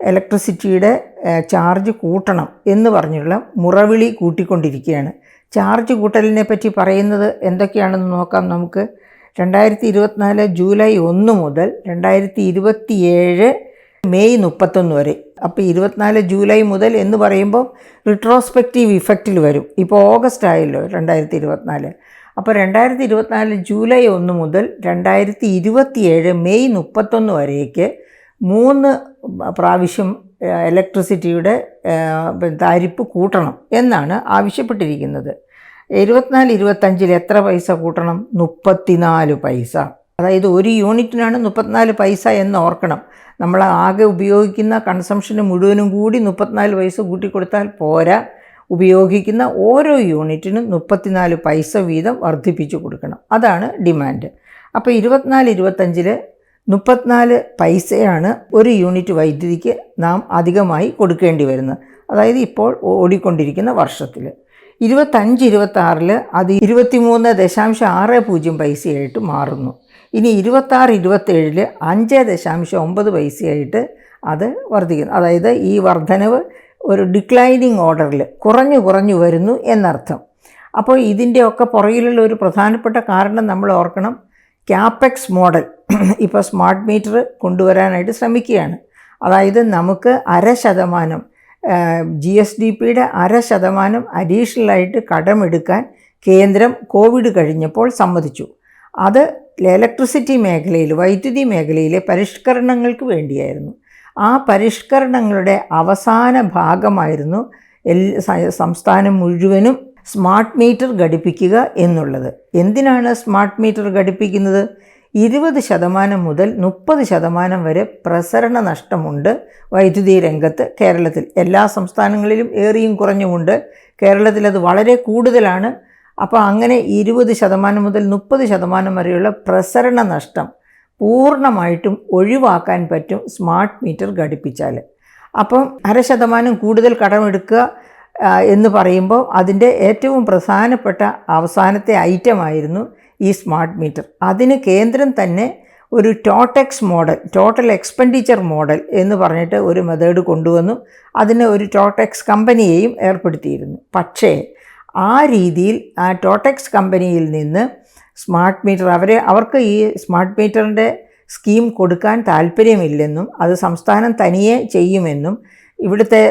ഇലക്ട്രിസിറ്റിയുടെ charge കൂട്ടണം എന്ന് പറഞ്ഞുള്ള മുറവിളി കൂട്ടിക്കൊണ്ടിരിക്കുകയാണ്. ചാർജ് കൂട്ടലിനെ പറ്റി പറയുന്നത് എന്തൊക്കെയാണെന്ന് നോക്കാം നമുക്ക്. 2024 ജൂലൈ 1 മുതൽ 2027 മെയ് 31 വരെ. അപ്പോൾ 24 ജൂലൈ മുതൽ എന്ന് പറയുമ്പോൾ റിട്രോസ്പെക്റ്റീവ് ഇഫക്റ്റിൽ വരും. ഇപ്പോൾ ഓഗസ്റ്റ് ആയല്ലോ 2024. അപ്പോൾ 2024 ജൂലൈ 1 മുതൽ 2027 മെയ് 31 വരേക്ക് 3 പ്രാവശ്യം ഇലക്ട്രിസിറ്റിയുടെ താരിഫ് കൂട്ടണം എന്നാണ് ആവശ്യപ്പെട്ടിരിക്കുന്നത്. 24-25 എത്ര പൈസ കൂട്ടണം? 34 പൈസ. അതായത് ഒരു യൂണിറ്റിനാണ് 34 പൈസ എന്ന് ഓർക്കണം. നമ്മൾ ആകെ ഉപയോഗിക്കുന്ന കൺസംഷന് മുഴുവനും കൂടി 34 പൈസ കൂട്ടിക്കൊടുത്താൽ പോരാ. ഉപയോഗിക്കുന്ന ഓരോ യൂണിറ്റിനും 34 പൈസ വീതം വർദ്ധിപ്പിച്ചു കൊടുക്കണം. അതാണ് ഡിമാൻഡ്. അപ്പോൾ 24-25 34 പൈസയാണ് ഒരു യൂണിറ്റ് വൈദ്യുതിക്ക് നാം അധികമായി കൊടുക്കേണ്ടി വരുന്നത്. അതായത് ഇപ്പോൾ ഓടിക്കൊണ്ടിരിക്കുന്ന വർഷത്തിൽ. 25-26 അത് 23.60 പൈസയായിട്ട് മാറുന്നു. ഇനി 26-27 5.9 പൈസയായിട്ട് അത് വർദ്ധിക്കുന്നു. അതായത് ഈ വർധനവ് ഒരു ഡിക്ലൈനിങ് ഓർഡറിൽ കുറഞ്ഞു വരുന്നു എന്നർത്ഥം. അപ്പോൾ ഇതിൻ്റെയൊക്കെ പുറകിലുള്ള ഒരു പ്രധാനപ്പെട്ട കാരണം നമ്മൾ ഓർക്കണം. ക്യാപെക്സ് മോഡൽ ഇപ്പോൾ സ്മാർട്ട് മീറ്റർ കൊണ്ടുവരാനായിട്ട് ശ്രമിക്കുകയാണ്. അതായത് നമുക്ക് 0.5% GSDPയുടെ 0.5% അഡീഷണലായിട്ട് കടമെടുക്കാൻ കേന്ദ്രം കോവിഡ് കഴിഞ്ഞപ്പോൾ സമ്മതിച്ചു. അത് ഇലക്ട്രിസിറ്റി മേഖലയിൽ, വൈദ്യുതി മേഖലയിലെ പരിഷ്കരണങ്ങൾക്ക് വേണ്ടിയായിരുന്നു. ആ പരിഷ്കരണങ്ങളുടെ അവസാന ഭാഗമായിരുന്നു സംസ്ഥാനം മുഴുവനും സ്മാർട്ട് മീറ്റർ ഘടിപ്പിക്കുക എന്നുള്ളത്. എന്തിനാണ് സ്മാർട്ട് മീറ്റർ ഘടിപ്പിക്കുന്നത്? 20% മുതൽ 30% വരെ പ്രസരണ നഷ്ടമുണ്ട് വൈദ്യുതി രംഗത്ത് കേരളത്തിൽ. എല്ലാ സംസ്ഥാനങ്ങളിലും ഏറിയും കുറഞ്ഞുമുണ്ട്. കേരളത്തിൽ അത് വളരെ കൂടുതലാണ്. അപ്പോൾ അങ്ങനെ 20% മുതൽ 30% വരെയുള്ള പ്രസരണ നഷ്ടം പൂർണ്ണമായിട്ടും ഒഴിവാക്കാൻ പറ്റും സ്മാർട്ട് മീറ്റർ ഘടിപ്പിച്ചാൽ. അപ്പം 0.5% കൂടുതൽ കടമെടുക്കുക എന്ന് പറയുമ്പോൾ അതിൻ്റെ ഏറ്റവും പ്രധാനപ്പെട്ട അവസാനത്തെ ഐറ്റമായിരുന്നു ഈ സ്മാർട്ട് മീറ്റർ. അതിന് കേന്ദ്രം തന്നെ ഒരു ടോട്ടെക്സ് മോഡൽ, ടോട്ടൽ എക്സ്പെൻഡിച്ചർ മോഡൽ എന്ന് പറഞ്ഞിട്ട് ഒരു മെത്തേഡ് കൊണ്ടുവന്നു. അതിന് ഒരു ടോട്ടെക്സ് കമ്പനിയെയും ഏർപ്പെടുത്തിയിരുന്നു. പക്ഷേ ആ രീതിയിൽ ആ ടോട്ടെക്സ് കമ്പനിയിൽ നിന്ന് സ്മാർട്ട് മീറ്റർ അവർക്ക് ഈ സ്മാർട്ട് മീറ്ററിൻ്റെ സ്കീം കൊടുക്കാൻ താല്പര്യമില്ലെന്നും അത് സംസ്ഥാനം തനിയെ ചെയ്യുമെന്നും ഇവിടുത്തെ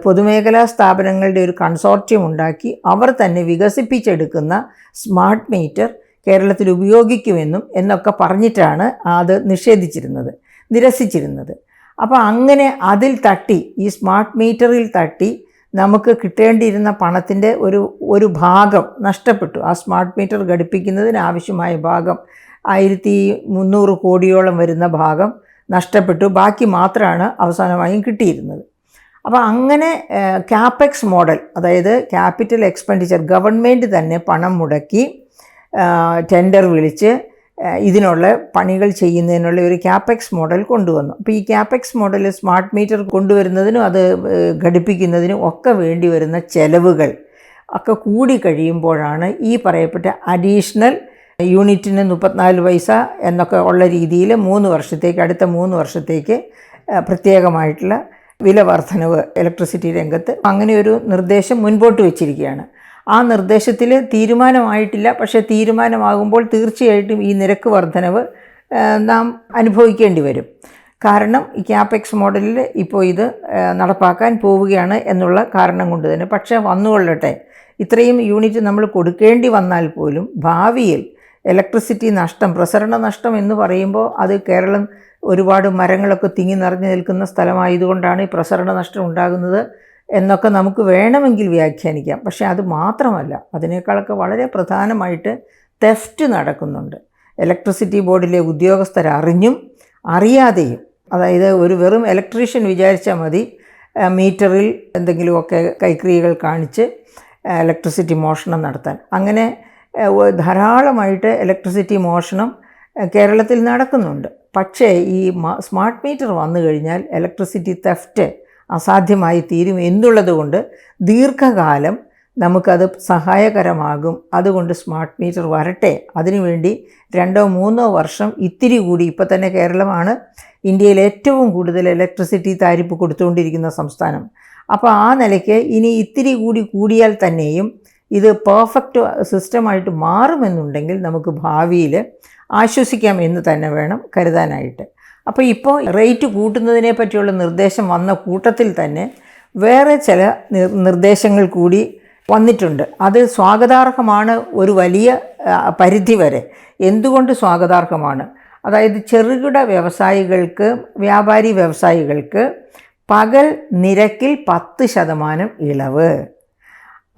പൊതുമേഖലാ സ്ഥാപനങ്ങളുടെ ഒരു കൺസോർഷ്യം ഉണ്ടാക്കി അവർ തന്നെ വികസിപ്പിച്ചെടുക്കുന്ന സ്മാർട്ട് മീറ്റർ കേരളത്തിൽ ഉപയോഗിക്കുമെന്നും എന്നൊക്കെ പറഞ്ഞിട്ടാണ് അത് നിരസിച്ചിരുന്നത്. അപ്പോൾ അങ്ങനെ അതിൽ തട്ടി, ഈ സ്മാർട്ട് മീറ്ററിൽ തട്ടി നമുക്ക് കിട്ടേണ്ടിയിരുന്ന പണത്തിൻ്റെ ഒരു ഭാഗം നഷ്ടപ്പെട്ടു. ആ സ്മാർട്ട് മീറ്റർ ഘടിപ്പിക്കുന്നതിന് ആവശ്യമായ ഭാഗം 1300 കോടിയോളം വരുന്ന ഭാഗം നഷ്ടപ്പെട്ടു. ബാക്കി മാത്രമാണ് അവസാനമായും കിട്ടിയിരുന്നത്. അപ്പോൾ അങ്ങനെ ക്യാപെക്സ് മോഡൽ, അതായത് ക്യാപിറ്റൽ എക്സ്പെൻഡിച്ചർ, ഗവൺമെൻറ് തന്നെ പണം മുടക്കി ടെൻഡർ വിളിച്ച് ഇതിനുള്ള പണികൾ ചെയ്യുന്നതിനുള്ള ഒരു ക്യാപെക്സ് മോഡൽ കൊണ്ടുവന്നു. അപ്പോൾ ഈ ക്യാപെക്സ് മോഡൽ സ്മാർട്ട് മീറ്റർ കൊണ്ടുവരുന്നതിനും അത് ഘടിപ്പിക്കുന്നതിനും ഒക്കെ വേണ്ടി വരുന്ന ചെലവുകൾ ഒക്കെ കൂടി കഴിയുമ്പോഴാണ് ഈ പറയപ്പെട്ട അഡീഷണൽ യൂണിറ്റിന് 34 പൈസ എന്നൊക്കെ ഉള്ള രീതിയിൽ അടുത്ത 3 വർഷത്തേക്ക് പ്രത്യേകമായിട്ടുള്ള വില വർധനവ് ഇലക്ട്രിസിറ്റി രംഗത്ത് അങ്ങനെയൊരു നിർദ്ദേശം മുൻപോട്ട് വച്ചിരിക്കുകയാണ്. ആ നിർദ്ദേശത്തിൽ തീരുമാനമായിട്ടില്ല. പക്ഷേ തീരുമാനമാകുമ്പോൾ തീർച്ചയായിട്ടും ഈ നിരക്ക് വർധനവ് നാം അനുഭവിക്കേണ്ടി വരും. കാരണം ഈ ക്യാപെക്സ് മോഡലിൽ ഇപ്പോൾ ഇത് നടപ്പാക്കാൻ പോവുകയാണ് എന്നുള്ള കാരണം കൊണ്ട് തന്നെ. പക്ഷേ വന്നുകൊള്ളട്ടെ, ഇത്രയും യൂണിറ്റ് നമ്മൾ കൊടുക്കേണ്ടി വന്നാൽ പോലും ഭാവിയിൽ ഇലക്ട്രിസിറ്റി നഷ്ടം, പ്രസരണ നഷ്ടം എന്ന് പറയുമ്പോൾ അത് കേരളം ഒരുപാട് മരങ്ങളൊക്കെ തിങ്ങി നിറഞ്ഞു നിൽക്കുന്ന സ്ഥലമായതുകൊണ്ടാണ് ഈ പ്രസരണ നഷ്ടം ഉണ്ടാകുന്നത് എന്നൊക്കെ നമുക്ക് വേണമെങ്കിൽ വ്യാഖ്യാനിക്കാം. പക്ഷേ അത് മാത്രമല്ല, അതിനേക്കാളൊക്കെ വളരെ പ്രധാനമായിട്ട് തെഫ്റ്റ് നടക്കുന്നുണ്ട്. ഇലക്ട്രിസിറ്റി ബോർഡിലെ ഉദ്യോഗസ്ഥർ അറിഞ്ഞും അറിയാതെയും, അതായത് ഒരു വെറും ഇലക്ട്രീഷ്യൻ വിചാരിച്ചാൽ മതി മീറ്ററിൽ എന്തെങ്കിലുമൊക്കെ കൈക്രിയകൾ കാണിച്ച് ഇലക്ട്രിസിറ്റി മോഷണം നടത്താൻ. അങ്ങനെ ധാരാളമായിട്ട് ഇലക്ട്രിസിറ്റി മോഷണം കേരളത്തിൽ നടക്കുന്നുണ്ട്. പക്ഷേ ഈ സ്മാർട്ട് മീറ്റർ വന്നു കഴിഞ്ഞാൽ ഇലക്ട്രിസിറ്റി തെഫ്റ്റ് അസാധ്യമായി തീരും എന്നുള്ളത് കൊണ്ട് ദീർഘകാലം നമുക്കത് സഹായകരമാകും. അതുകൊണ്ട് സ്മാർട്ട് മീറ്റർ വരട്ടെ. അതിനുവേണ്ടി 2-3 വർഷം ഇത്തിരി കൂടി, ഇപ്പോൾ തന്നെ കേരളമാണ് ഇന്ത്യയിൽ ഏറ്റവും കൂടുതൽ ഇലക്ട്രിസിറ്റി താരിഫ് കൊടുത്തുകൊണ്ടിരിക്കുന്ന സംസ്ഥാനം. അപ്പോൾ ആ നിലയ്ക്ക് ഇനി ഇത്തിരി കൂടി കൂടിയാൽ തന്നെയും ഇത് പെർഫെക്റ്റ് സിസ്റ്റമായിട്ട് മാറുമെന്നുണ്ടെങ്കിൽ നമുക്ക് ഭാവിയിൽ ആശ്വസിക്കാം എന്ന് തന്നെ വേണം കരുതാനായിട്ട്. അപ്പോൾ ഇപ്പോൾ റേറ്റ് കൂട്ടുന്നതിനെ പറ്റിയുള്ള നിർദ്ദേശം വന്ന കൂട്ടത്തിൽ തന്നെ വേറെ ചില നിർദ്ദേശങ്ങൾ കൂടി വന്നിട്ടുണ്ട്. അത് സ്വാഗതാർഹമാണ് ഒരു വലിയ പരിധി വരെ. എന്തുകൊണ്ട് സ്വാഗതാർഹമാണ്? അതായത് ചെറുകിട വ്യവസായികൾക്ക്, വ്യാപാരി വ്യവസായികൾക്ക് പകൽ നിരക്കിൽ 10% ഇളവ്.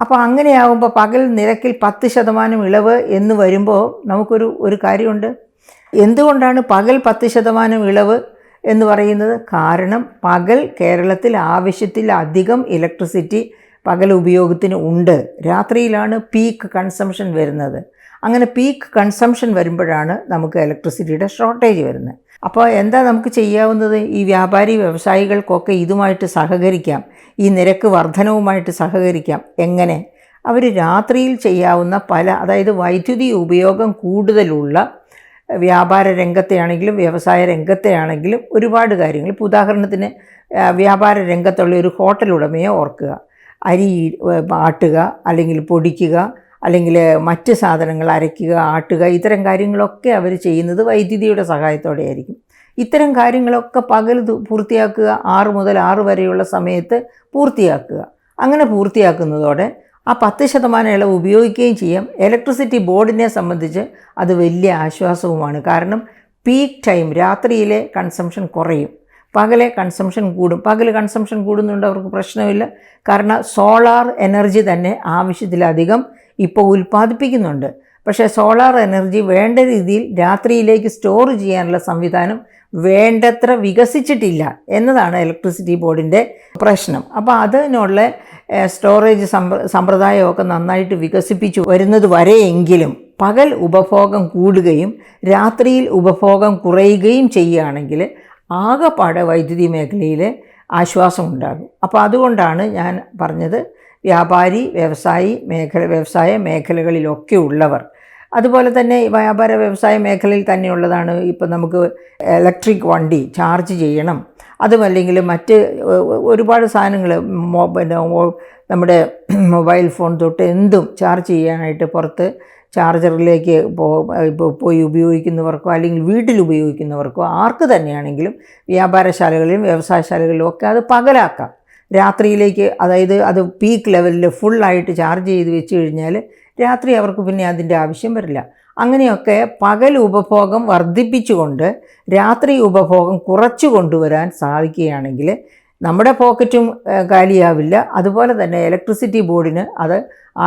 അപ്പോൾ അങ്ങനെയാകുമ്പോൾ പകൽ നിരക്കിൽ 10% ഇളവ് എന്ന് വരുമ്പോൾ നമുക്കൊരു കാര്യമുണ്ട്. എന്തുകൊണ്ടാണ് പകൽ 10% ഇളവ് എന്ന് പറയുന്നത്? കാരണം പകൽ കേരളത്തിൽ ആവശ്യത്തിലധികം ഇലക്ട്രിസിറ്റി പകൽ ഉപയോഗത്തിന് ഉണ്ട്. രാത്രിയിലാണ് പീക്ക് കൺസംഷൻ വരുന്നത്. അങ്ങനെ പീക്ക് കൺസംഷൻ വരുമ്പോഴാണ് നമുക്ക് ഇലക്ട്രിസിറ്റിയുടെ ഷോർട്ടേജ് വരുന്നത്. അപ്പോൾ എന്താ നമുക്ക് ചെയ്യാവുന്നത്? ഈ വ്യാപാരി വ്യവസായികൾക്കൊക്കെ ഇതുമായിട്ട് സഹകരിക്കാം, ഈ നിരക്ക് വർധനവുമായിട്ട് സഹകരിക്കാം. എങ്ങനെ? അവർ രാത്രിയിൽ ചെയ്യാവുന്ന അതായത് വൈദ്യുതി ഉപയോഗം കൂടുതലുള്ള വ്യാപാര രംഗത്തെ ആണെങ്കിലും വ്യവസായ രംഗത്തെ ആണെങ്കിലും ഒരുപാട് കാര്യങ്ങൾ. ഇപ്പോൾ ഉദാഹരണത്തിന് വ്യാപാര രംഗത്തുള്ള ഒരു ഹോട്ടൽ ഉടമയെ ഓർക്കുക. അരി ആട്ടുക, അല്ലെങ്കിൽ പൊടിക്കുക, അല്ലെങ്കിൽ മറ്റ് സാധനങ്ങൾ അരയ്ക്കുക, ആട്ടുക, ഇത്തരം കാര്യങ്ങളൊക്കെ അവർ ചെയ്യുന്നത് വൈദ്യുതിയുടെ സഹായത്തോടെ ആയിരിക്കും. ഇത്തരം കാര്യങ്ങളൊക്കെ പകൽ പൂർത്തിയാക്കുക, 6 മുതൽ 6 വരെയുള്ള സമയത്ത് പൂർത്തിയാക്കുക. അങ്ങനെ പൂർത്തിയാക്കുന്നതോടെ ആ 10% ഇളവ് ഉപയോഗിക്കുകയും ചെയ്യാം. ഇലക്ട്രിസിറ്റി ബോർഡിനെ സംബന്ധിച്ച് അത് വലിയ ആശ്വാസവുമാണ്. കാരണം പീക്ക് ടൈം രാത്രിയിലെ കൺസംഷൻ കുറയും, പകലെ കൺസംഷൻ കൂടും. പകൽ കൺസംഷൻ കൂടുന്നുണ്ട്, അവർക്ക് പ്രശ്നമില്ല. കാരണം സോളാർ എനർജി തന്നെ ആവശ്യത്തിലധികം ഇപ്പോൾ ഉൽപ്പാദിപ്പിക്കുന്നുണ്ട്. പക്ഷേ സോളാർ എനർജി വേണ്ട രീതിയിൽ രാത്രിയിലേക്ക് സ്റ്റോർ ചെയ്യാനുള്ള സംവിധാനം വേണ്ടത്ര വികസിച്ചിട്ടില്ല എന്നതാണ് ഇലക്ട്രിസിറ്റി ബോർഡിൻ്റെ പ്രശ്നം. അപ്പോൾ അതിനുള്ള സ്റ്റോറേജ് സമ്പ്രദായമൊക്കെ നന്നായിട്ട് വികസിപ്പിച്ചു വരുന്നത് വരെയെങ്കിലും പകൽ ഉപഭോഗം കൂടുകയും രാത്രിയിൽ ഉപഭോഗം കുറയുകയും ചെയ്യുകയാണെങ്കിൽ ആകെപ്പാടെ വൈദ്യുതി മേഖലയിൽ ആശ്വാസം ഉണ്ടാകും. അപ്പോൾ അതുകൊണ്ടാണ് ഞാൻ പറഞ്ഞത് വ്യാപാരി വ്യവസായ മേഖലകളിലൊക്കെ ഉള്ളവർ, അതുപോലെ തന്നെ വ്യാപാര വ്യവസായ മേഖലയിൽ തന്നെയുള്ളതാണ്. ഇപ്പം നമുക്ക് ഇലക്ട്രിക് വണ്ടി ചാർജ് ചെയ്യണം, അതുമല്ലെങ്കിൽ മറ്റ് ഒരുപാട് സാധനങ്ങൾ, നമ്മുടെ മൊബൈൽ ഫോൺ തൊട്ട് എന്തും ചാർജ് ചെയ്യാനായിട്ട് പുറത്ത് ചാർജറിലേക്ക് പോയി ഉപയോഗിക്കുന്നവർക്കോ അല്ലെങ്കിൽ വീട്ടിൽ ഉപയോഗിക്കുന്നവർക്കോ ആർക്ക് തന്നെയാണെങ്കിലും വ്യാപാരശാലകളിലും വ്യവസായശാലകളിലും ഒക്കെ അത് പകലാക്കാം. രാത്രിയിലേക്ക്, അതായത് അത് പീക്ക് ലെവലിൽ ഫുള്ളായിട്ട് ചാർജ് ചെയ്ത് വെച്ച് കഴിഞ്ഞാൽ രാത്രി അവർക്ക് പിന്നെ അതിൻ്റെ ആവശ്യം വരില്ല. അങ്ങനെയൊക്കെ പകൽ ഉപഭോഗം വർദ്ധിപ്പിച്ചുകൊണ്ട് രാത്രി ഉപഭോഗം കുറച്ചു കൊണ്ടുവരാൻ സാധിക്കുകയാണെങ്കിൽ നമ്മുടെ പോക്കറ്റും കാലിയാവില്ല. അതുപോലെ തന്നെ ഇലക്ട്രിസിറ്റി ബോർഡിന് അത്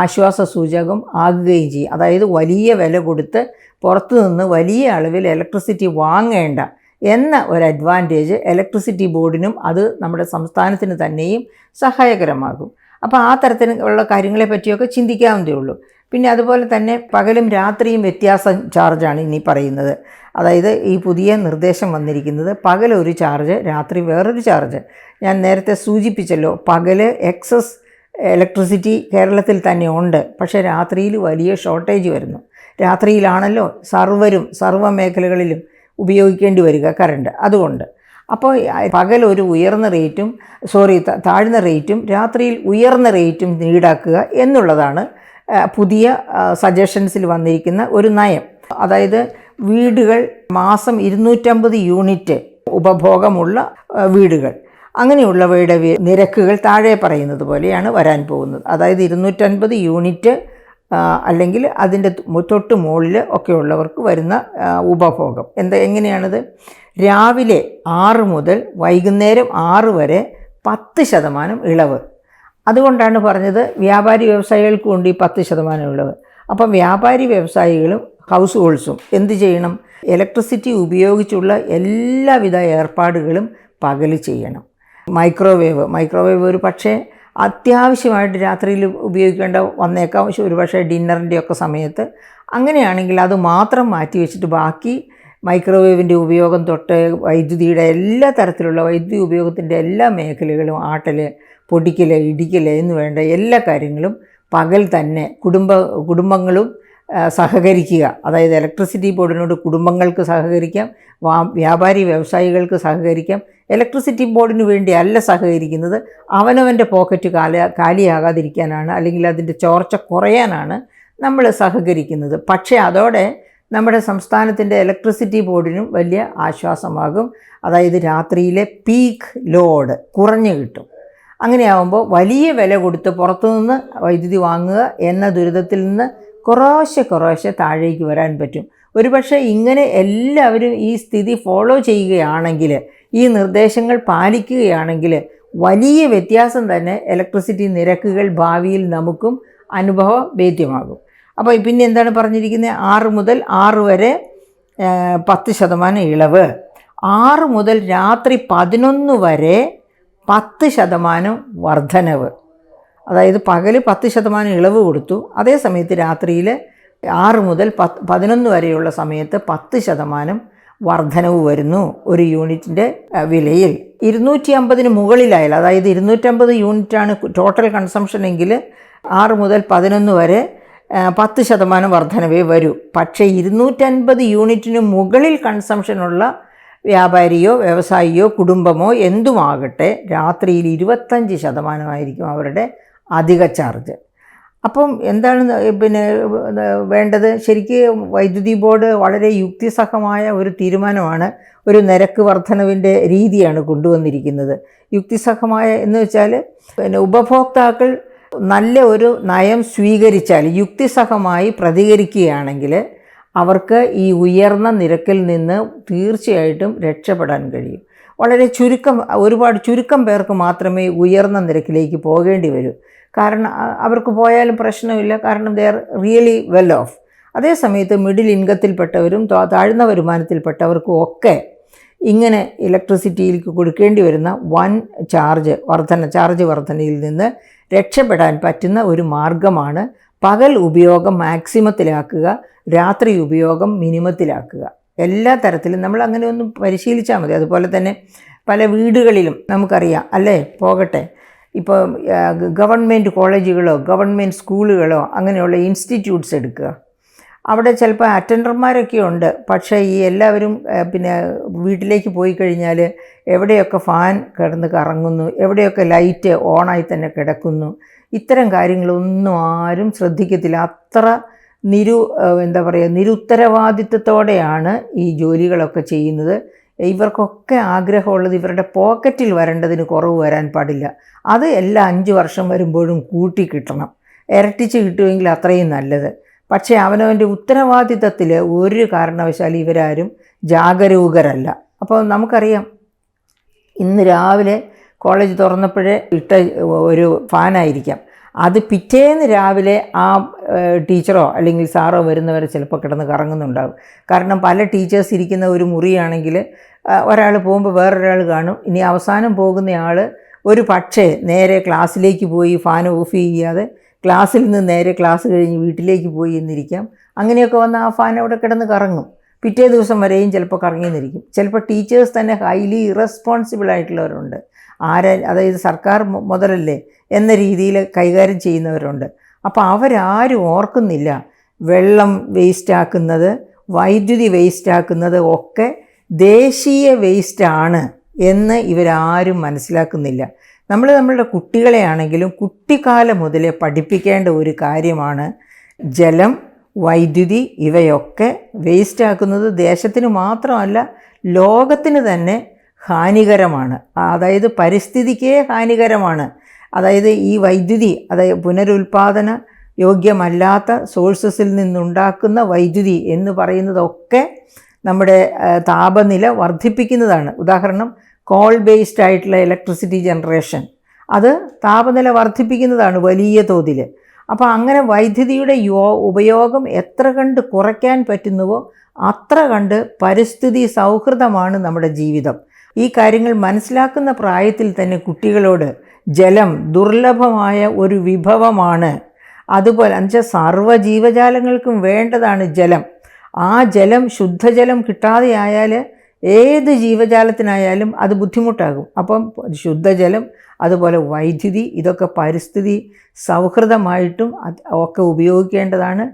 ആശ്വാസ സൂചകം ആകുകയും ചെയ്യും. അതായത് വലിയ വില കൊടുത്ത് പുറത്തു നിന്ന് വലിയ അളവിൽ ഇലക്ട്രിസിറ്റി വാങ്ങേണ്ട എന്ന ഒരു അഡ്വാൻറ്റേജ് ഇലക്ട്രിസിറ്റി ബോർഡിനും അത് നമ്മുടെ സംസ്ഥാനത്തിന് തന്നെയും സഹായകരമാകും. അപ്പോൾ ആ തരത്തിലുള്ള കാര്യങ്ങളെ പറ്റിയൊക്കെ ചിന്തിക്കാവുന്നതേ ഉള്ളൂ. പിന്നെ അതുപോലെ തന്നെ പകലും രാത്രിയും വ്യത്യാസം ചാർജാണ് ഇനി പറയുന്നത്. അതായത് ഈ പുതിയ നിർദ്ദേശം വന്നിരിക്കുന്നത് പകൽ ഒരു ചാർജ്, രാത്രി വേറൊരു ചാർജ്. ഞാൻ നേരത്തെ സൂചിപ്പിച്ചല്ലോ, പകൽ എക്സസ് ഇലക്ട്രിസിറ്റി കേരളത്തിൽ തന്നെ ഉണ്ട്, പക്ഷേ രാത്രിയിൽ വലിയ ഷോർട്ടേജ് വരുന്നു. രാത്രിയിലാണല്ലോ സർവ്വ മേഖലകളിലും ഉപയോഗിക്കേണ്ടി വരിക കറണ്ട്. അതുകൊണ്ട് അപ്പോൾ പകൽ ഒരു താഴ്ന്ന റേറ്റും രാത്രിയിൽ ഉയർന്ന റേറ്റും ഈടാക്കുക എന്നുള്ളതാണ് പുതിയ സജഷൻസിൽ വന്നിരിക്കുന്ന ഒരു നയം. അതായത് വീടുകൾ മാസം 250 യൂണിറ്റ് ഉപഭോഗമുള്ള വീടുകൾ, അങ്ങനെയുള്ളവയുടെ നിരക്കുകൾ താഴെ പറയുന്നത് പോലെയാണ് വരാൻ പോകുന്നത്. അതായത് 250 യൂണിറ്റ് അല്ലെങ്കിൽ അതിൻ്റെ തൊട്ട് മുകളിൽ ഒക്കെ ഉള്ളവർക്ക് വരുന്ന ഉപഭോഗം എങ്ങനെയാണത്? രാവിലെ 6 മുതൽ വൈകുന്നേരം 6 വരെ 10% ഇളവ്. അതുകൊണ്ടാണ് പറഞ്ഞത് വ്യാപാരി വ്യവസായികൾക്കും ഉണ്ട് ഈ 10% ഇളവ്. അപ്പം വ്യാപാരി വ്യവസായികളും ഹൗസ് ഹോൾഡ്സും എന്ത് ചെയ്യണം? ഇലക്ട്രിസിറ്റി ഉപയോഗിച്ചുള്ള എല്ലാവിധ ഏർപ്പാടുകളും പകൽ ചെയ്യണം. മൈക്രോവേവ് ഒരു പക്ഷേ അത്യാവശ്യമായിട്ട് രാത്രിയിൽ ഉപയോഗിക്കേണ്ട വന്നേക്കാം, ഒരു പക്ഷേ ഡിന്നറിൻ്റെ ഒക്കെ സമയത്ത്. അങ്ങനെയാണെങ്കിൽ അത് മാത്രം മാറ്റി വെച്ചിട്ട് ബാക്കി മൈക്രോവേവിൻ്റെ ഉപയോഗം തൊട്ട് വൈദ്യുതിയുടെ എല്ലാ തരത്തിലുള്ള വൈദ്യുതി ഉപയോഗത്തിൻ്റെ എല്ലാ മേഖലകളും, ആട്ടൽ, പൊടിക്കൽ, ഇടിക്കൽ എന്ന് വേണ്ട എല്ലാ കാര്യങ്ങളും പകൽ തന്നെ കുടുംബങ്ങളും സഹകരിക്കുക. അതായത് ഇലക്ട്രിസിറ്റി ബോർഡിനോട് കുടുംബങ്ങൾക്ക് സഹകരിക്കാം, വ്യാപാരി വ്യവസായികൾക്ക് സഹകരിക്കാം. ഇലക്ട്രിസിറ്റി ബോർഡിന് വേണ്ടി അല്ല സഹകരിക്കുന്നത്, അവനവൻ്റെ പോക്കറ്റ് കാലിയാകാതിരിക്കാനാണ്, അല്ലെങ്കിൽ അതിൻ്റെ ചോർച്ച കുറയാനാണ് നമ്മൾ സഹകരിക്കുന്നത്. പക്ഷേ അതോടെ നമ്മുടെ സംസ്ഥാനത്തിൻ്റെ ഇലക്ട്രിസിറ്റി ബോർഡിനും വലിയ ആശ്വാസമാകും. അതായത് രാത്രിയിലെ പീക്ക് ലോഡ് കുറഞ്ഞു കിട്ടും. അങ്ങനെയാകുമ്പോൾ വലിയ വില കൊടുത്ത് പുറത്തുനിന്ന് വൈദ്യുതി വാങ്ങുക എന്ന ദുരിതത്തിൽ നിന്ന് കുറേശ്ശെ താഴേക്ക് വരാൻ പറ്റും. ഒരുപക്ഷെ ഇങ്ങനെ എല്ലാവരും ഈ സ്ഥിതി ഫോളോ ചെയ്യുകയാണെങ്കിൽ, ഈ നിർദ്ദേശങ്ങൾ പാലിക്കുകയാണെങ്കിൽ വലിയ വ്യത്യാസം തന്നെ ഇലക്ട്രിസിറ്റി നിരക്കുകൾ ഭാവിയിൽ നമുക്കും അനുഭവവേദ്യമാകും. അപ്പോൾ പിന്നെ എന്താണ് പറഞ്ഞിരിക്കുന്നത്? 6 മുതൽ 6 വരെ 10% ഇളവ്, 6 മുതൽ രാത്രി 11 വരെ 10% വർധനവ്. അതായത് പകൽ 10% ഇളവ് കൊടുത്തു, അതേസമയത്ത് രാത്രിയിൽ 6 മുതൽ 11 വരെയുള്ള സമയത്ത് 10% വർധനവ് വരുന്നു ഒരു യൂണിറ്റിൻ്റെ വിലയിൽ. 250 മുകളിലായാൽ, അതായത് 250 യൂണിറ്റാണ് ടോട്ടൽ കൺസംഷൻ എങ്കിൽ 6 മുതൽ 11 വരെ 10% വർധനവേ വരൂ. പക്ഷേ 250 യൂണിറ്റിന് മുകളിൽ കൺസംഷനുള്ള വ്യാപാരിയോ വ്യവസായിയോ കുടുംബമോ എന്തുമാകട്ടെ, രാത്രിയിൽ 25% അവരുടെ അധിക ചാർജ്. അപ്പം എന്താണ് പിന്നെ വേണ്ടത്? ശരിക്കും വൈദ്യുതി ബോർഡ് വളരെ യുക്തിസഹമായ ഒരു തീരുമാനമാണ്, ഒരു നിരക്ക് വർധനവിൻ്റെ രീതിയാണ് കൊണ്ടുവന്നിരിക്കുന്നത്. യുക്തിസഹമായ എന്ന് വെച്ചാൽ പിന്നെ ഉപഭോക്താക്കൾ നല്ല ഒരു നയം സ്വീകരിച്ചാൽ, യുക്തിസഹമായി പ്രതികരിക്കുകയാണെങ്കിൽ അവർക്ക് ഈ ഉയർന്ന നിരക്കിൽ നിന്ന് തീർച്ചയായിട്ടും രക്ഷപ്പെടാൻ കഴിയും. വളരെ ഒരുപാട് ചുരുക്കം പേർക്ക് മാത്രമേ ഉയർന്ന നിരക്കിലേക്ക് പോകേണ്ടി വരൂ. കാരണം അവർക്ക് പോയാലും പ്രശ്നമില്ല, കാരണം they are really well of. അതേസമയത്ത് മിഡിൽ ഇൻകത്തിൽപ്പെട്ടവരും താഴ്ന്ന വരുമാനത്തിൽപ്പെട്ടവർക്കും ഒക്കെ ഇങ്ങനെ ഇലക്ട്രിസിറ്റിയിലേക്ക് കൊടുക്കേണ്ടി വരുന്ന വൻ ചാർജ് വർധനയിൽ നിന്ന് രക്ഷപ്പെടാൻ പറ്റുന്ന ഒരു മാർഗമാണ് പകൽ ഉപയോഗം മാക്സിമത്തിലാക്കുക, രാത്രി ഉപയോഗം മിനിമത്തിലാക്കുക. എല്ലാ തരത്തിലും നമ്മൾ അങ്ങനെ ഒന്ന് പരിശീലിച്ചാൽ മതി. അതുപോലെ തന്നെ പല വീടുകളിലും നമുക്കറിയാം അല്ലേ, പോകട്ടെ, ഇപ്പോൾ ഗവൺമെൻറ് കോളേജുകളോ ഗവൺമെൻറ് സ്കൂളുകളോ അങ്ങനെയുള്ള ഇൻസ്റ്റിറ്റ്യൂട്ട്സ് എടുക്കുക. അവിടെ ചിലപ്പോൾ അറ്റൻഡർമാരൊക്കെ ഉണ്ട്, പക്ഷേ ഈ എല്ലാവരും പിന്നെ വീട്ടിലേക്ക് പോയി കഴിഞ്ഞാൽ എവിടെയൊക്കെ ഫാൻ കിടന്ന് കറങ്ങുന്നു, എവിടെയൊക്കെ ലൈറ്റ് ഓണായി തന്നെ കിടക്കുന്നു, ഇത്തരം കാര്യങ്ങളൊന്നും ആരും ശ്രദ്ധിക്കത്തില്ല. അത്ര നിരുത്തരവാദിത്വത്തോടെയാണ് ഈ ജോലികളൊക്കെ ചെയ്യുന്നത്. ഇവർക്കൊക്കെ ആഗ്രഹമുള്ളത് ഇവരുടെ പോക്കറ്റിൽ വരേണ്ടതിന് കുറവ് വരാൻ പാടില്ല. അത് എല്ലാ 5 വർഷം വരുമ്പോഴും കൂട്ടി കിട്ടണം. ഇരട്ടിച്ച് കിട്ടുമെങ്കിൽ അത്രയും നല്ലത്. പക്ഷേ അവനവൻ്റെ ഉത്തരവാദിത്തത്തിൽ ഒരു കാരണവശാലും ഇവരാരും ജാഗരൂകരല്ല. അപ്പോൾ നമുക്കറിയാം, ഇന്ന് രാവിലെ കോളേജ് തുറന്നപ്പോഴേ ഇട്ട ഒരു ഫാനായിരിക്കാം, അത് പിറ്റേന്ന് രാവിലെ ആ ടീച്ചറോ അല്ലെങ്കിൽ സാറോ വരുന്നവരെ ചിലപ്പോൾ കിടന്ന് കറങ്ങുന്നുണ്ടാകും. കാരണം പല ടീച്ചേഴ്സ് ഇരിക്കുന്ന ഒരു മുറിയാണെങ്കിൽ ഒരാൾ പോകുമ്പോൾ വേറൊരാൾ കാണും. ഇനി അവസാനം പോകുന്നയാൾ ഒരു പക്ഷേ നേരെ ക്ലാസ്സിലേക്ക് പോയി ഫാൻ ഓഫ് ചെയ്യാതെ ക്ലാസ്സിൽ നിന്ന് നേരെ ക്ലാസ് കഴിഞ്ഞ് വീട്ടിലേക്ക് പോയി എന്നിരിക്കാം. അങ്ങനെയൊക്കെ വന്ന് ആ ഫാൻ അവിടെ കിടന്ന് കറങ്ങും. പിറ്റേ ദിവസം വരെയും ചിലപ്പോൾ കറങ്ങിയെന്നിരിക്കും. ചിലപ്പോൾ ടീച്ചേഴ്സ് തന്നെ ഹൈലി ഇറസ്പോൺസിബിൾ ആയിട്ടുള്ളവരുണ്ട്. അതായത് സർക്കാർ മുതലല്ലേ എന്ന രീതിയിൽ കൈകാര്യം ചെയ്യുന്നവരുണ്ട്. അപ്പോൾ അവരാരും ഓർക്കുന്നില്ല വെള്ളം വേസ്റ്റാക്കുന്നത്, വൈദ്യുതി വേസ്റ്റാക്കുന്നത് ഒക്കെ ദേശീയ വേസ്റ്റാണ് എന്ന് ഇവരാരും മനസ്സിലാക്കുന്നില്ല. നമ്മളുടെ കുട്ടികളെയാണെങ്കിലും കുട്ടിക്കാലം മുതലേ പഠിപ്പിക്കേണ്ട ഒരു കാര്യമാണ് ജലം, വൈദ്യുതി ഇവയൊക്കെ വേസ്റ്റാക്കുന്നത് ദേശത്തിന് മാത്രമല്ല ലോകത്തിന് തന്നെ ഹാനികരമാണ്. അതായത് പരിസ്ഥിതിക്കേ ഹാനികരമാണ്. അതായത് ഈ വൈദ്യുതി, അതായത് പുനരുൽപാദന യോഗ്യമല്ലാത്ത സോഴ്സസിൽ നിന്നുണ്ടാക്കുന്ന വൈദ്യുതി എന്ന് പറയുന്നതൊക്കെ നമ്മുടെ താപനില വർദ്ധിപ്പിക്കുന്നതാണ്. ഉദാഹരണം, കോൾ ബേസ്ഡ് ആയിട്ടുള്ള ഇലക്ട്രിസിറ്റി ജനറേഷൻ, അത് താപനില വർദ്ധിപ്പിക്കുന്നതാണ് വലിയ തോതിൽ. അപ്പോൾ അങ്ങനെ വൈദ്യുതിയുടെ ഉപയോഗം എത്ര കണ്ട് കുറയ്ക്കാൻ പറ്റുന്നുവോ അത്ര കണ്ട് പരിസ്ഥിതി സൗഹൃദമാണ് നമ്മുടെ ജീവിതം. ഈ കാര്യങ്ങൾ മനസ്സിലാക്കുന്ന പ്രായത്തിൽ തന്നെ കുട്ടികളോട് ജലം ദുർലഭമായ ഒരു വിഭവമാണ്, അതുപോലെ എന്നുവെച്ചാൽ സർവ്വ ജീവജാലങ്ങൾക്കും വേണ്ടതാണ് ജലം. ആ ജലം, ശുദ്ധജലം കിട്ടാതെ ആയാൽ ഏത് ജീവജാലത്തിനായാലും അത് ബുദ്ധിമുട്ടാകും. അപ്പം ശുദ്ധജലം, അതുപോലെ വൈദ്യുതി, ഇതൊക്കെ പരിസ്ഥിതി സൗഹൃദമായിട്ടും ഒക്കെ ഉപയോഗിക്കേണ്ടതാണ്.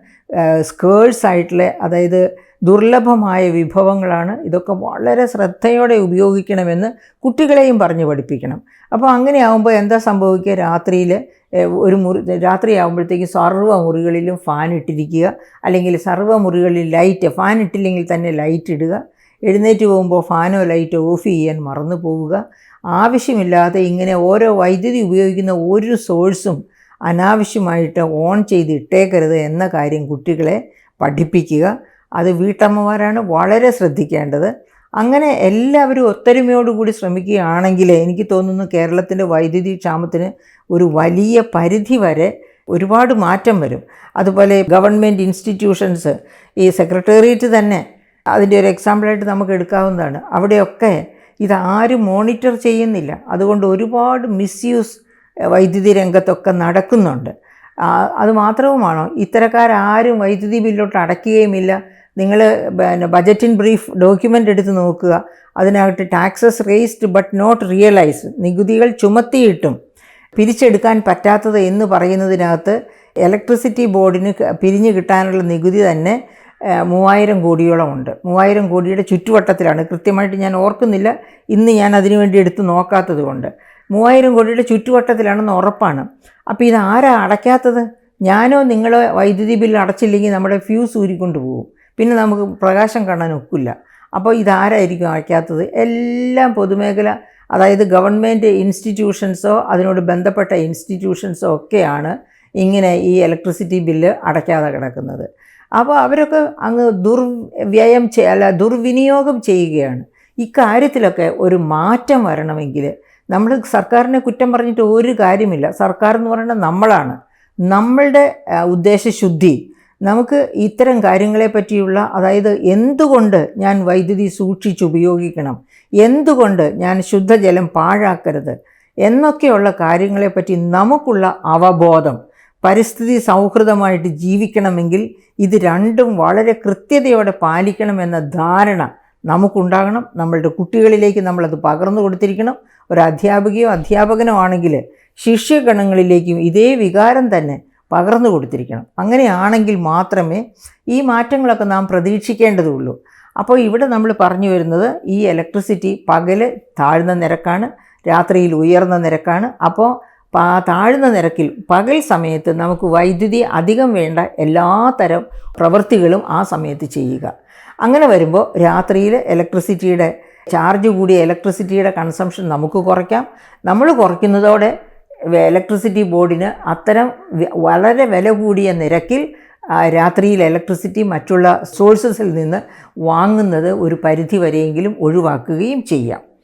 സ്കേഴ്സായിട്ടുള്ള, അതായത് ദുർലഭമായ വിഭവങ്ങളാണ്. ഇതൊക്കെ വളരെ ശ്രദ്ധയോടെ ഉപയോഗിക്കണമെന്ന് കുട്ടികളെയും പറഞ്ഞ് പഠിപ്പിക്കണം. അപ്പോൾ അങ്ങനെയാകുമ്പോൾ എന്താ സംഭവിക്കുക, രാത്രിയിൽ രാത്രിയാകുമ്പോഴത്തേക്കും സർവ്വ മുറികളിലും ഫാൻ ഇട്ടിരിക്കുക, അല്ലെങ്കിൽ സർവ്വ മുറികളിൽ ലൈറ്റ്, ഫാൻ ഇട്ടില്ലെങ്കിൽ തന്നെ ലൈറ്റ് ഇടുക. എഴുന്നേറ്റ് പോകുമ്പോൾ ഫാനോ ലൈറ്റോ ഓഫ് ചെയ്യാൻ മറന്നു പോവുക. ആവശ്യമില്ലാതെ ഇങ്ങനെ ഓരോ വൈദ്യുതി ഉപയോഗിക്കുന്ന ഒരു സോഴ്സും അനാവശ്യമായിട്ട് ഓൺ ചെയ്ത് ഇട്ടേക്കരുത് എന്ന കാര്യം കുട്ടികളെ പഠിപ്പിക്കുക. അത് വീട്ടമ്മമാരാണ് വളരെ ശ്രദ്ധിക്കേണ്ടത്. അങ്ങനെ എല്ലാവരും ഒത്തൊരുമയോടുകൂടി ശ്രമിക്കുകയാണെങ്കിൽ എനിക്ക് തോന്നുന്നു കേരളത്തിൻ്റെ വൈദ്യുതി ക്ഷാമത്തിന് ഒരു വലിയ പരിധി വരെ ഒരുപാട് മാറ്റം വരും. അതുപോലെ ഗവൺമെൻറ് ഇൻസ്റ്റിറ്റ്യൂഷൻസ്, ഈ സെക്രട്ടേറിയറ്റ് തന്നെ അതിൻ്റെ ഒരു എക്സാമ്പിളായിട്ട് നമുക്ക് എടുക്കാവുന്നതാണ്. അവിടെയൊക്കെ ഇതാരും മോണിറ്റർ ചെയ്യുന്നില്ല. അതുകൊണ്ട് ഒരുപാട് മിസ്യൂസ് വൈദ്യുതി രംഗത്തൊക്കെ നടക്കുന്നുണ്ട്. അതുമാത്രവുമാണോ, ഇത്തരക്കാരും വൈദ്യുതി ബില്ലോട്ട് അടയ്ക്കുകയുമില്ല. നിങ്ങൾ ബജറ്റ് ഇൻ ബ്രീഫ് ഡോക്യുമെൻ്റ് എടുത്ത് നോക്കുക. അതിനകത്ത് taxes raised but not realise, നികുതികൾ ചുമത്തിയിട്ടും പിരിച്ചെടുക്കാൻ പറ്റാത്തത് എന്ന് പറയുന്നതിനകത്ത് ഇലക്ട്രിസിറ്റി ബോർഡിന് പിരിഞ്ഞു കിട്ടാനുള്ള നികുതി തന്നെ 3000 കോടിയോളം ഉണ്ട്. 3000 കോടിയുടെ ചുറ്റുവട്ടത്തിലാണ്. കൃത്യമായിട്ട് ഞാൻ ഓർക്കുന്നില്ല, ഇന്ന് ഞാൻ അതിനു വേണ്ടി എടുത്ത് നോക്കാത്തത് കൊണ്ട്. 3000 കോടിയുടെ ചുറ്റുവട്ടത്തിലാണെന്ന് ഉറപ്പാണ്. അപ്പോൾ ഇതാരാ അടയ്ക്കാത്തത്? ഞാനോ നിങ്ങളോ വൈദ്യുതി ബില്ല് അടച്ചില്ലെങ്കിൽ നമ്മുടെ ഫ്യൂസ് ഊരിക്കൊണ്ട് പോകും, പിന്നെ നമുക്ക് പ്രകാശം കാണാൻ ഒക്കില്ല. അപ്പോൾ ഇതാരായിരിക്കും അടയ്ക്കാത്തത്? എല്ലാം പൊതുമേഖല, അതായത് ഗവൺമെൻറ് ഇൻസ്റ്റിറ്റ്യൂഷൻസോ അതിനോട് ബന്ധപ്പെട്ട ഇൻസ്റ്റിറ്റ്യൂഷൻസോ ഒക്കെയാണ് ഇങ്ങനെ ഈ ഇലക്ട്രിസിറ്റി ബില്ല് അടയ്ക്കാതെ കിടക്കുന്നത്. അപ്പോൾ അവരൊക്കെ അങ്ങ് ദുർവിനിയോഗം ചെയ്യുകയാണ്. ഇക്കാര്യത്തിലൊക്കെ ഒരു മാറ്റം വരണമെങ്കിൽ നമ്മൾ സർക്കാരിനെ കുറ്റം പറഞ്ഞിട്ട് ഒരു കാര്യമില്ല. സർക്കാർ എന്ന് പറയുന്നത് നമ്മളാണ്. നമ്മളുടെ ഉദ്ദേശശുദ്ധി, നമുക്ക് ഇത്തരം കാര്യങ്ങളെ പറ്റിയുള്ള, അതായത് എന്തുകൊണ്ട് ഞാൻ വൈദ്യുതി സൂക്ഷിച്ചുപയോഗിക്കണം, എന്തുകൊണ്ട് ഞാൻ ശുദ്ധജലം പാഴാക്കരുത് എന്നൊക്കെയുള്ള കാര്യങ്ങളെപ്പറ്റി നമുക്കുള്ള അവബോധം, പരിസ്ഥിതി സൗഹൃദമായിട്ട് ജീവിക്കണമെങ്കിൽ ഇത് രണ്ടും വളരെ കൃത്യതയോടെ പാലിക്കണമെന്ന ധാരണ നമുക്കുണ്ടാകണം. നമ്മളുടെ കുട്ടികളിലേക്ക് നമ്മളത് പകർന്നു കൊടുത്തിരിക്കണം. ഒരു അധ്യാപികയോ അധ്യാപകനോ ആണെങ്കിൽ ശിഷ്യഗണങ്ങളിലേക്കും ഇതേ വികാരം തന്നെ പകർന്നു കൊടുത്തിരിക്കണം. അങ്ങനെയാണെങ്കിൽ മാത്രമേ ഈ മാറ്റങ്ങളൊക്കെ നാം പ്രതീക്ഷിക്കേണ്ടതുള്ളൂ. അപ്പോൾ ഇവിടെ നമ്മൾ പറഞ്ഞു വരുന്നത്, ഈ ഇലക്ട്രിസിറ്റി പകൽ താഴ്ന്ന നിരക്കാണ്, രാത്രിയിൽ ഉയർന്ന നിരക്കാണ്. അപ്പോൾ താഴ്ന്ന നിരക്കിൽ പകൽ സമയത്ത് നമുക്ക് വൈദ്യുതി അധികം വേണ്ട എല്ലാ തരം പ്രവൃത്തികളും ആ സമയത്ത് ചെയ്യുക. അങ്ങനെ വരുമ്പോൾ രാത്രിയിൽ ഇലക്ട്രിസിറ്റിയുടെ ചാർജ് കൂടിയ ഇലക്ട്രിസിറ്റിയുടെ കൺസംഷൻ നമുക്ക് കുറയ്ക്കാം. നമ്മൾ കുറയ്ക്കുന്നതോടെ ഇലക്ട്രിസിറ്റി ബോർഡിന് അത്തരം വളരെ വില കൂടിയ നിരക്കിൽ രാത്രിയിൽ ഇലക്ട്രിസിറ്റി മറ്റുള്ള സോഴ്സസിൽ നിന്ന് വാങ്ങുന്നത് ഒരു പരിധി വരെയെങ്കിലും ഒഴിവാക്കുകയും ചെയ്യാം.